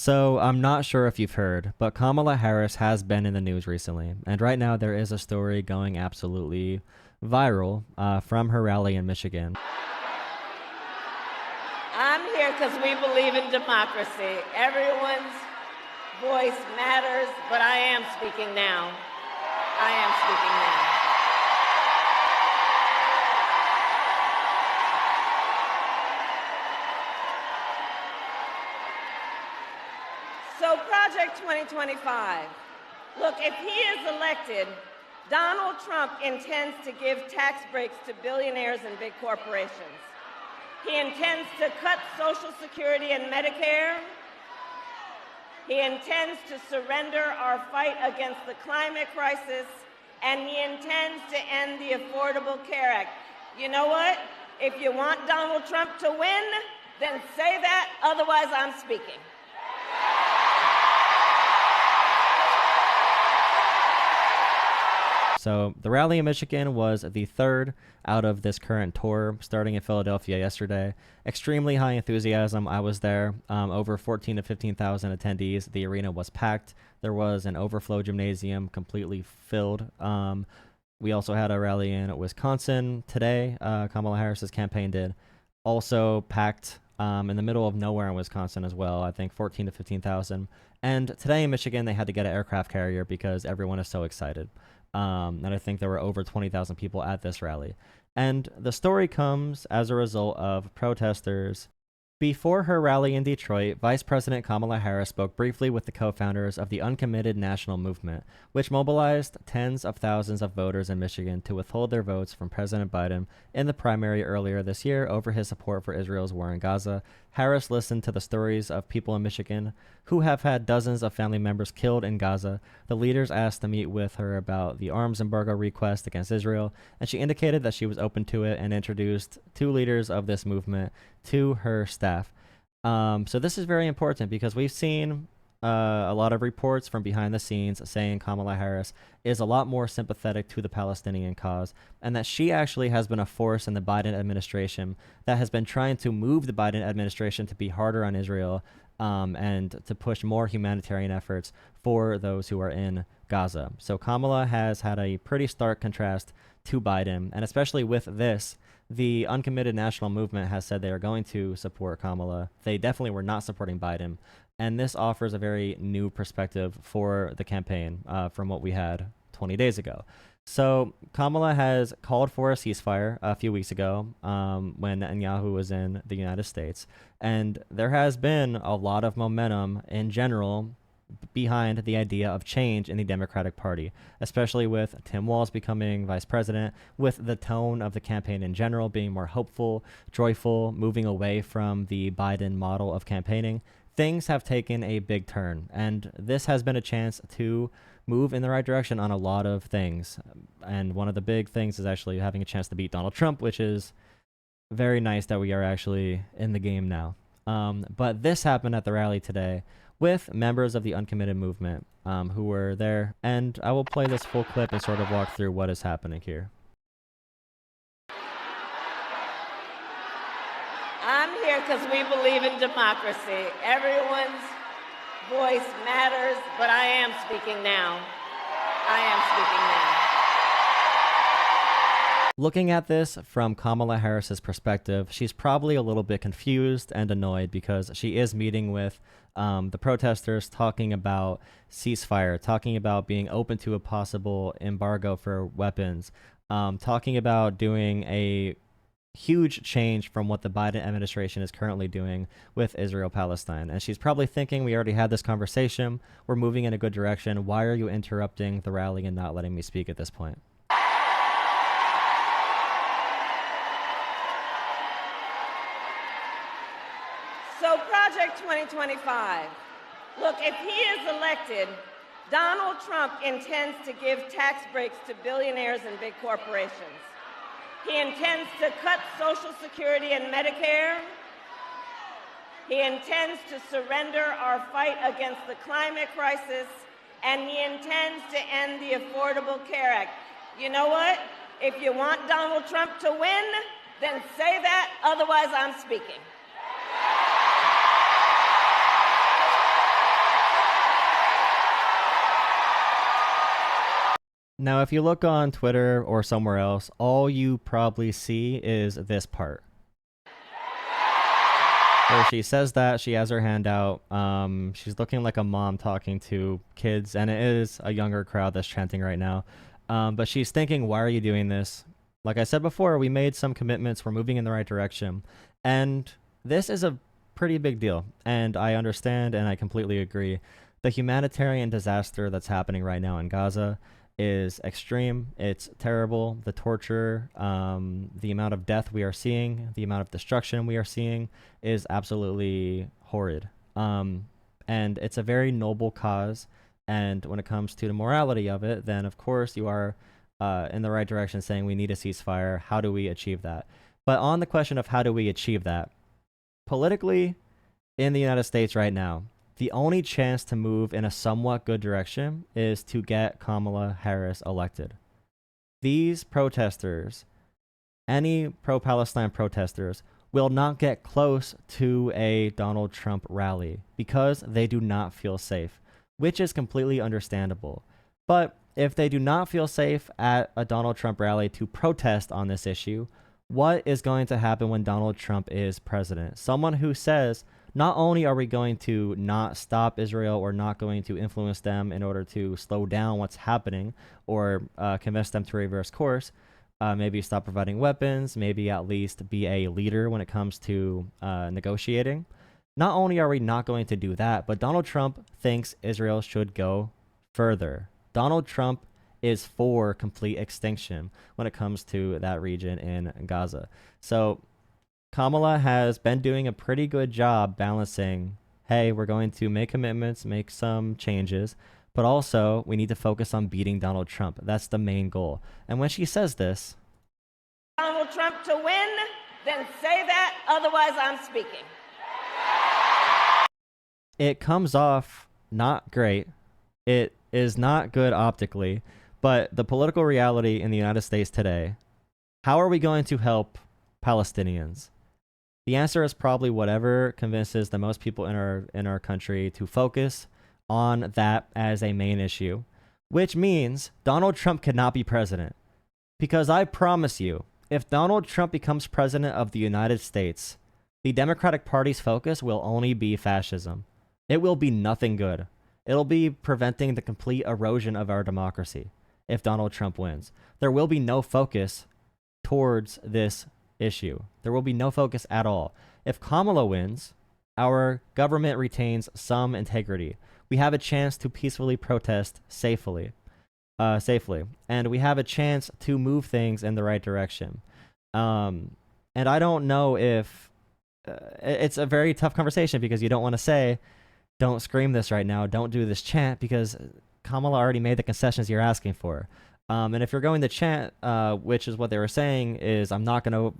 So I'm not sure if you've heard, but Kamala Harris has been in the news recently. And right now there is a story going absolutely viral from her rally in Michigan. I'm here because we believe in democracy. Everyone's voice matters, but I am speaking now. I am speaking now. So Project 2025. Look, if he is elected, Donald Trump intends to give tax breaks to billionaires and big corporations. He intends to cut Social Security and Medicare. He intends to surrender our fight against the climate crisis, and he intends to end the Affordable Care Act. You know what? If you want Donald Trump to win, then say that, otherwise I'm speaking. So the rally in Michigan was the third out of this current tour, starting in Philadelphia yesterday. Extremely high enthusiasm. I was there. Over 14 to 15,000 attendees. The arena was packed. There was an overflow gymnasium completely filled. We also had a rally in Wisconsin today. Kamala Harris's campaign did. Also packed in the middle of nowhere in Wisconsin as well. I think 14 to 15,000. And today in Michigan, they had to get an aircraft carrier because everyone is so excited. And I think there were over 20,000 people at this rally. And the story comes as a result of protesters. Before her rally in Detroit, Vice President Kamala Harris spoke briefly with the co-founders of the Uncommitted National Movement, which mobilized tens of thousands of voters in Michigan to withhold their votes from President Biden in the primary earlier this year over his support for Israel's war in Gaza. Harris listened to the stories of people in Michigan who have had dozens of family members killed in Gaza. The leaders asked to meet with her about the arms embargo request against Israel, and she indicated that she was open to it and introduced two leaders of this movement to her staff. So this is very important because we've seen a lot of reports from behind the scenes saying Kamala Harris is a lot more sympathetic to the Palestinian cause, and that she actually has been a force in the Biden administration that has been trying to move the Biden administration to be harder on Israel and to push more humanitarian efforts for those who are in Gaza. So Kamala has had a pretty stark contrast to Biden, and especially with this, the Uncommitted National Movement has said they are going to support Kamala. They definitely were not supporting Biden. And this offers a very new perspective for the campaign from what we had 20 days ago. So Kamala has called for a ceasefire a few weeks ago when Netanyahu was in the United States. And there has been a lot of momentum in general behind the idea of change in the Democratic Party, especially with Tim Walz becoming vice president, with the tone of the campaign in general being more hopeful, joyful, moving away from the Biden model of campaigning. Things have taken a big turn, and this has been a chance to move in the right direction on a lot of things. And one of the big things is actually having a chance to beat Donald Trump, which is very nice that we are actually in the game now. But this happened at the rally today with members of the Uncommitted Movement who were there. And I will play this full clip and sort of walk through what is happening here. I'm here because we believe in democracy. Everyone's voice matters, but I am speaking now. I am speaking now. Looking at this from Kamala Harris's perspective, she's probably a little bit confused and annoyed because she is meeting with the protesters, talking about ceasefire, talking about being open to a possible embargo for weapons, talking about doing a huge change from what the Biden administration is currently doing with Israel-Palestine. And she's probably thinking, we already had this conversation. We're moving in a good direction. Why are you interrupting the rally and not letting me speak at this point? So Project 2025. Look, if he is elected, Donald Trump intends to give tax breaks to billionaires and big corporations. He intends to cut Social Security and Medicare. He intends to surrender our fight against the climate crisis, and he intends to end the Affordable Care Act. You know what? If you want Donald Trump to win, then say that, otherwise I'm speaking. Now, if you look on Twitter or somewhere else, all you probably see is this part. Where she says that, she has her hand out. She's looking like a mom talking to kids, and it is a younger crowd that's chanting right now. But she's thinking, why are you doing this? Like I said before, we made some commitments. We're moving in the right direction. And this is a pretty big deal. And I understand and I completely agree. The humanitarian disaster that's happening right now in Gaza is extreme. It's terrible. The torture, the amount of death we are seeing, the amount of destruction we are seeing is absolutely horrid. And it's a very noble cause. And when it comes to the morality of it, then of course you are in the right direction saying we need a ceasefire. How do we achieve that? But on the question of how do we achieve that, politically in the United States right now, the only chance to move in a somewhat good direction is to get Kamala Harris elected. These protesters, any pro-Palestine protesters, will not get close to a Donald Trump rally because they do not feel safe, which is completely understandable. But if they do not feel safe at a Donald Trump rally to protest on this issue, what is going to happen when Donald Trump is president? Someone who says, not only are we going to not stop Israel or not going to influence them in order to slow down what's happening or convince them to reverse course, maybe stop providing weapons, maybe at least be a leader when it comes to negotiating. Not only are we not going to do that, but Donald Trump thinks Israel should go further. Donald Trump is for complete extinction when it comes to that region in Gaza. So Kamala has been doing a pretty good job balancing, hey, we're going to make commitments, make some changes, but also we need to focus on beating Donald Trump. That's the main goal. And when she says this, Donald Trump to win, then say that, otherwise I'm speaking. it comes off not great. It is not good optically, but the political reality in the United States today, how are we going to help Palestinians? The answer is probably whatever convinces the most people in our country to focus on that as a main issue, which means Donald Trump cannot be president. Because I promise you, if Donald Trump becomes president of the United States, the Democratic Party's focus will only be fascism. It will be nothing good. It'll be preventing the complete erosion of our democracy if Donald Trump wins. There will be no focus towards this issue. There will be no focus at all. If Kamala wins, our government retains some integrity. We have a chance to peacefully protest safely, and we have a chance to move things in the right direction. And I don't know if it's a very tough conversation because you don't want to say, don't scream this right now, don't do this chant, because Kamala already made the concessions you're asking for. And if you're going to chant, which is what they were saying, is I'm not gonna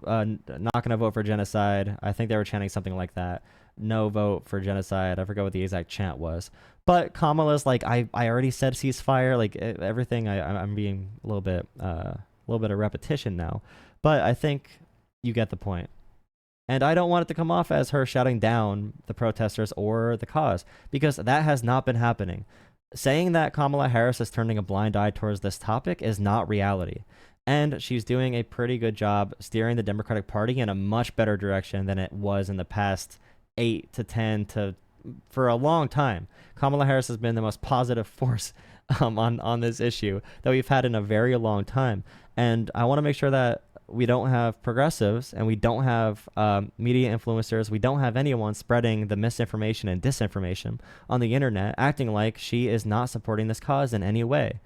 vote for genocide. I think they were chanting something like that. No vote for genocide. I forgot what the exact chant was. But Kamala's like, I already said ceasefire. Like everything. I'm being a little bit of repetition now. But I think you get the point. And I don't want it to come off as her shouting down the protesters or the cause, because that has not been happening. Saying that Kamala Harris is turning a blind eye towards this topic is not reality. And she's doing a pretty good job steering the Democratic Party in a much better direction than it was in the past 8 to 10 to for a long time. Kamala Harris has been the most positive force on this issue that we've had in a very long time. And I want to make sure that we don't have progressives and we don't have media influencers. We don't have anyone spreading the misinformation and disinformation on the internet, acting like she is not supporting this cause in any way,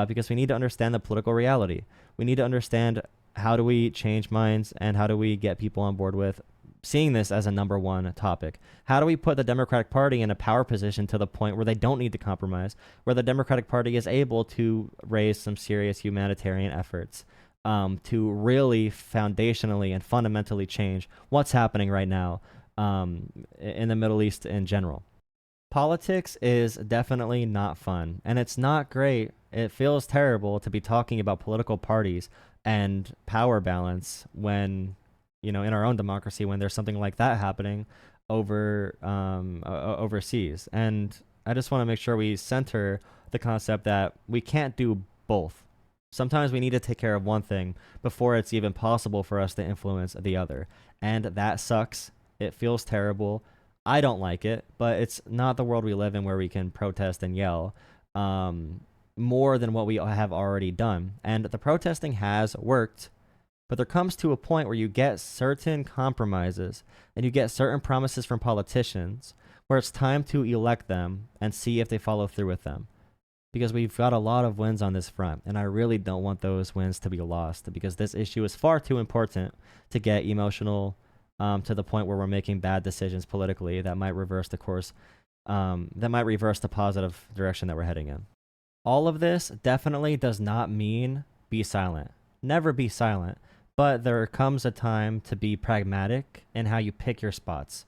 because we need to understand the political reality. We need to understand how do we change minds and how do we get people on board with seeing this as a number one topic. How do we put the Democratic Party in a power position to the point where they don't need to compromise, where the Democratic Party is able to raise some serious humanitarian efforts to really foundationally and fundamentally change what's happening right now in the Middle East in general. Politics is definitely not fun, and it's not great. It feels terrible to be talking about political parties and power balance when, in our own democracy, when there's something like that happening overseas. And I just want to make sure we center the concept that we can't do both. Sometimes we need to take care of one thing before it's even possible for us to influence the other. And that sucks. It feels terrible. I don't like it, but it's not the world we live in where we can protest and yell more than what we have already done. And the protesting has worked, but there comes to a point where you get certain compromises and you get certain promises from politicians where it's time to elect them and see if they follow through with them. Because we've got a lot of wins on this front, and I really don't want those wins to be lost, because this issue is far too important to get emotional to the point where we're making bad decisions politically that might reverse the course, that might reverse the positive direction that we're heading in. All of this definitely does not mean be silent. Never be silent, but there comes a time to be pragmatic in how you pick your spots.